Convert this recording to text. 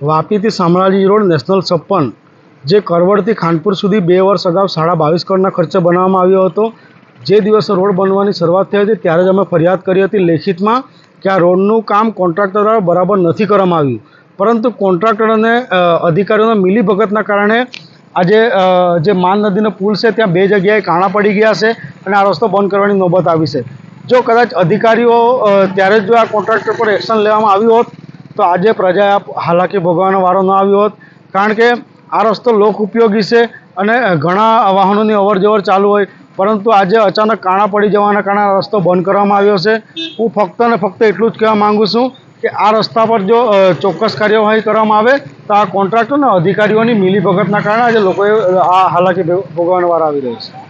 વાપીથી Shamlaji road national 56 જે કરવડથી ખાનપુર સુધી 2 વર્ષ અગાઉ 22.5 કરોડના ખર્ચે બનાવવામાં આવ્યો હતો। જે દિવસે રોડ બનવાની શરૂઆત થઈ હતી ત્યારે જ અમે ફરિયાદ કરી હતી લેખિતમાં કે આ રોડનું કામ કોન્ટ્રાક્ટર દ્વારા બરાબર નથી કરવામાં આવ્યું, પરંતુ કોન્ટ્રાક્ટર અને અધિકારીઓના મિલીભગતના કારણે આજે જે માન નદીનો પુલ છે ત્યાં 2 જગ્યાએ કાણા પડી ગયા છે અને આ રસ્તો બંધ કરવાની નોબત આવી છે। જો કદાચ અધિકારીઓ ત્યારે જો આ કોન્ટ્રાક્ટર પર એક્શન લેવામાં આવ્યું હોત તો આજે પ્રજાએ હાલાકી ભોગવવાનો વારો ન આવ્યો હોત, કારણ કે આ રસ્તો લોક ઉપયોગી છે અને ઘણા વાહનોની અવરજવર ચાલુ હોય, પરંતુ આજે અચાનક કાણા પડી જવાના કારણે આ રસ્તો બંધ કરવામાં આવ્યો છે। હું ફક્ત અને ફક્ત એટલું જ કહેવા માગું છું કે આ રસ્તા પર જો ચોક્કસ કાર્યવાહી કરવામાં આવે તો આ કોન્ટ્રાક્ટર અને અધિકારીઓની મિલીભગતના કારણે આજે લોકોએ આ હાલાકી ભોગવવાનો વારો આવી રહ્યો છે।